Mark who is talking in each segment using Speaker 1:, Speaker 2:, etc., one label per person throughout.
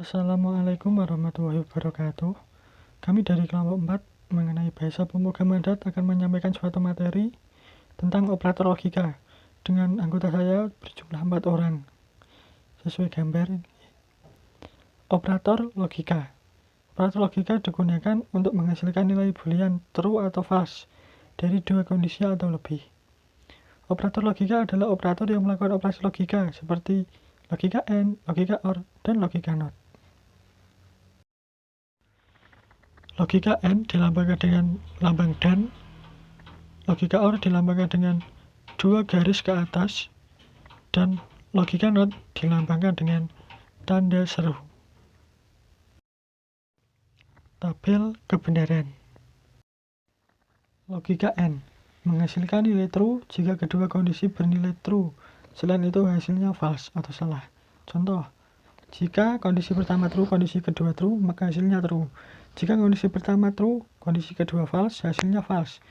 Speaker 1: Assalamualaikum warahmatullahi wabarakatuh. Kami dari kelompok 4 mengenai bahasa pemrograman DAT akan menyampaikan suatu materi tentang operator logika dengan anggota saya berjumlah 4 orang. Sesuai gambar, operator logika. Operator logika digunakan untuk menghasilkan nilai boolean true atau false dari dua kondisi atau lebih. Operator logika adalah operator yang melakukan operasi logika seperti logika AND, logika OR, dan logika NOT. Logika AND dilambangkan dengan lambang dan, logika OR dilambangkan dengan dua garis ke atas, dan logika NOT dilambangkan dengan tanda seru. Tabel kebenaran. Logika AND menghasilkan nilai true jika kedua kondisi bernilai true, selain itu hasilnya false atau salah. Contoh, jika kondisi pertama true, kondisi kedua true, maka hasilnya true. Jika kondisi pertama true, kondisi kedua false, hasilnya false.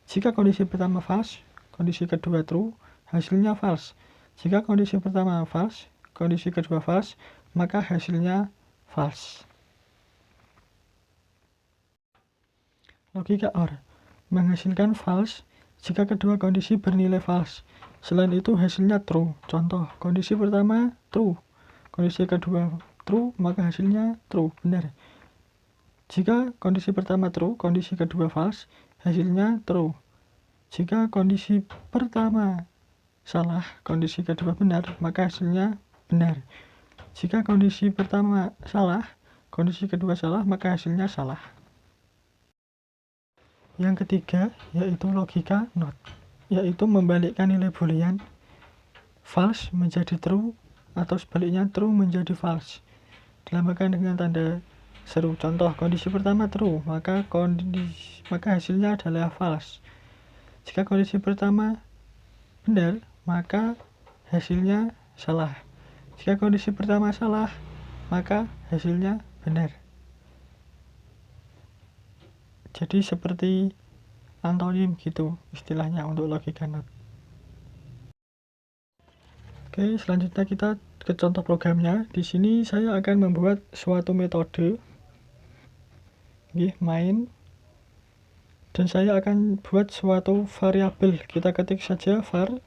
Speaker 1: Jika kondisi pertama false, kondisi kedua true, hasilnya false. Jika kondisi pertama false, kondisi kedua false, maka hasilnya false. Logika OR menghasilkan false jika kedua kondisi bernilai false. Selain itu hasilnya true. Contoh, kondisi pertama true, kondisi kedua true, maka hasilnya true, benar. Jika kondisi pertama true, kondisi kedua false, hasilnya true. Jika kondisi pertama salah, kondisi kedua benar, maka hasilnya benar. Jika kondisi pertama salah, kondisi kedua salah, maka hasilnya salah. Yang ketiga yaitu logika NOT, yaitu membalikkan nilai boolean false menjadi true atau sebaliknya true menjadi false. Dilambangkan dengan tanda seru. Contoh, kondisi pertama true, maka hasilnya adalah false. Jika kondisi pertama benar, maka hasilnya salah. Jika kondisi pertama salah, maka hasilnya benar. Jadi seperti antonim gitu istilahnya untuk logika NOT. Oke, selanjutnya kita ke contoh programnya. Di sini saya akan membuat suatu metode, main, dan saya akan buat suatu variabel. Kita ketik saja var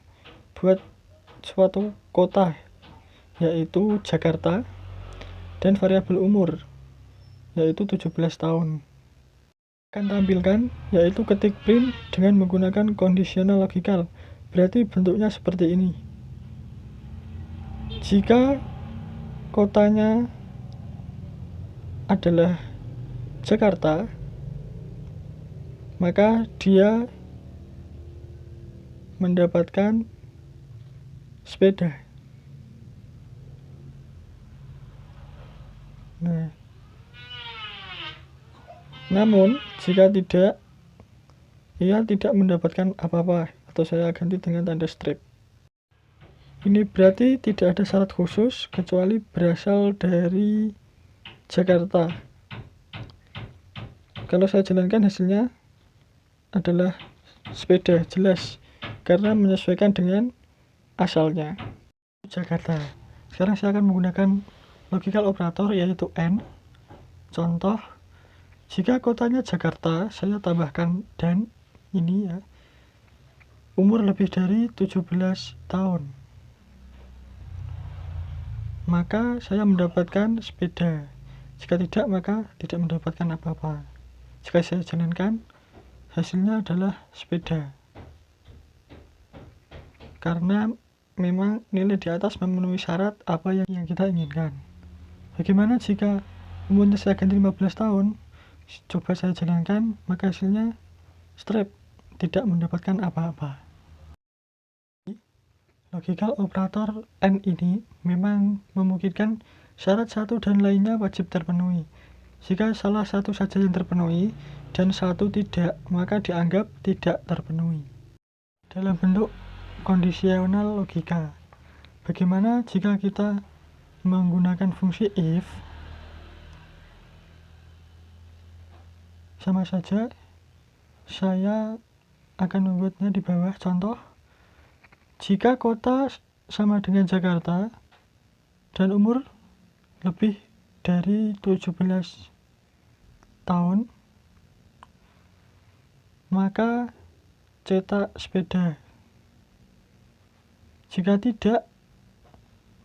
Speaker 1: buat suatu kota, yaitu Jakarta, dan variabel umur, yaitu 17 tahun. Akan tampilkan yaitu ketik print dengan menggunakan conditional logical. Berarti bentuknya seperti ini. Jika kotanya adalah Jakarta, maka dia mendapatkan sepeda. Namun jika tidak, ia tidak mendapatkan apa-apa, atau saya ganti dengan tanda strip. Ini berarti tidak ada syarat khusus kecuali berasal dari Jakarta. Kalau saya jalankan hasilnya adalah sepeda, jelas, karena menyesuaikan dengan asalnya Jakarta. Sekarang saya akan menggunakan logical operator yaitu AND. Contoh, jika kotanya Jakarta, saya tambahkan dan ini ya, umur lebih dari 17 tahun, maka saya mendapatkan sepeda. Jika tidak, maka tidak mendapatkan apa-apa. Jika saya jalankan, hasilnya adalah sepeda, karena memang nilai di atas memenuhi syarat apa yang kita inginkan. Bagaimana jika umurnya saya ganti 15 tahun? Coba saya jalankan, maka hasilnya strip, tidak mendapatkan apa-apa. Logical operator AND ini memang memungkinkan syarat satu dan lainnya wajib terpenuhi. Jika salah satu saja yang terpenuhi dan satu tidak, maka dianggap tidak terpenuhi. Dalam bentuk kondisional logika. Bagaimana jika kita menggunakan fungsi if? Sama saja, saya akan membuatnya di bawah. Contoh, jika kota sama dengan Jakarta dan umur lebih dari 17 tahun, maka cetak sepeda. Jika tidak,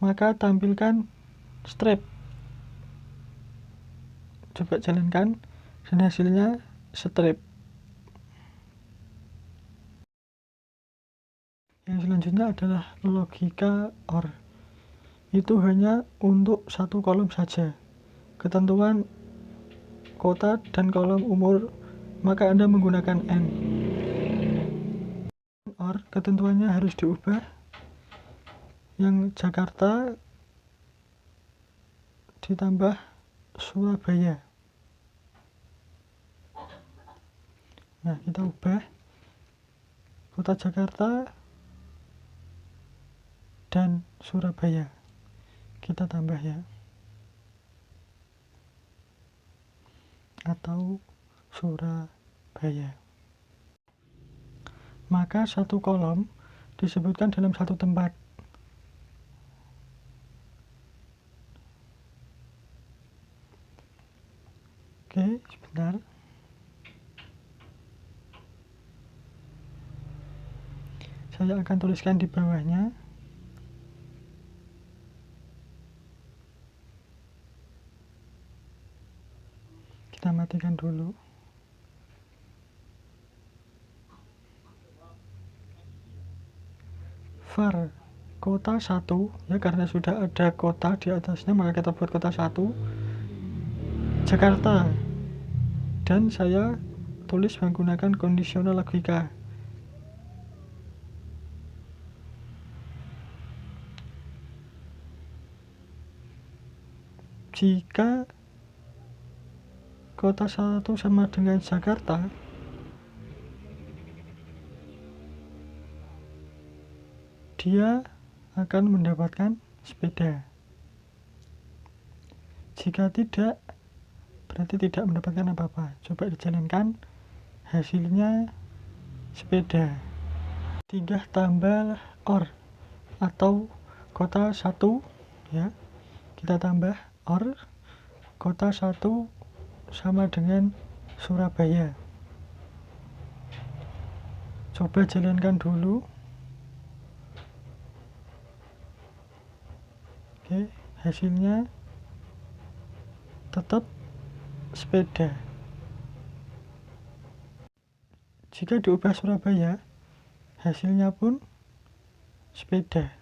Speaker 1: maka tampilkan strip. Coba jalankan dan hasilnya strip. Yang selanjutnya adalah logika OR. Itu hanya untuk satu kolom saja. Ketentuan kota dan kolom umur, maka Anda menggunakan N. OR ketentuannya harus diubah. Yang Jakarta ditambah Surabaya. Nah, kita ubah kota Jakarta dan Surabaya. Kita tambah ya. Atau Surabaya. Maka satu kolom disebutkan dalam satu tempat. Oke, sebentar. Saya akan tuliskan di bawahnya. Kita matikan dulu. Var kota 1, ya, karena sudah ada kota di atasnya, maka kita buat kota 1 Jakarta, dan saya tulis menggunakan kondisional logika. Jika kota 1 sama dengan Jakarta, dia akan mendapatkan sepeda. Jika tidak, berarti tidak mendapatkan apa-apa. Coba dijalankan, hasilnya sepeda. 3 tambah OR atau kota 1, ya, kita tambah OR kota 1 sama dengan Surabaya. Coba jalankan dulu. Oke, hasilnya tetap sepeda. Jika diubah Surabaya, hasilnya pun sepeda.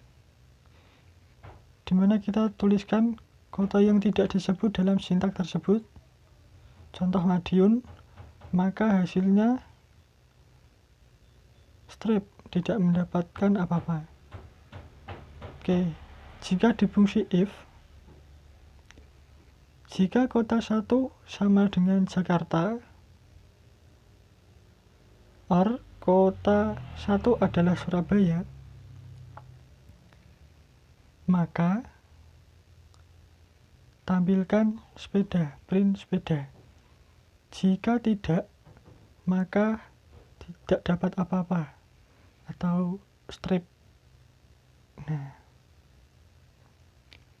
Speaker 1: Dimana kita tuliskan kota yang tidak disebut dalam sintak tersebut, contoh Madiun, maka hasilnya strip, tidak mendapatkan apa-apa. Oke, jika di fungsi if, jika kota 1 sama dengan Jakarta, OR kota 1 adalah Surabaya, maka tampilkan sepeda, print sepeda. Jika tidak, maka tidak dapat apa-apa atau strip. Nah,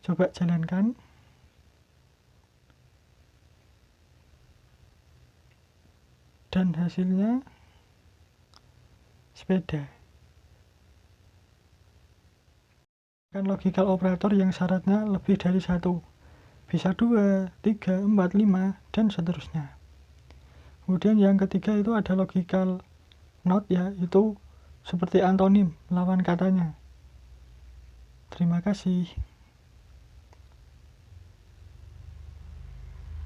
Speaker 1: coba jalankan. Dan hasilnya sepeda. Kan logical operator yang syaratnya lebih dari 1. Bisa 2, 3, 4, 5, dan seterusnya. Kemudian yang ketiga itu ada logical not, ya, itu seperti antonim, lawan katanya. Terima kasih.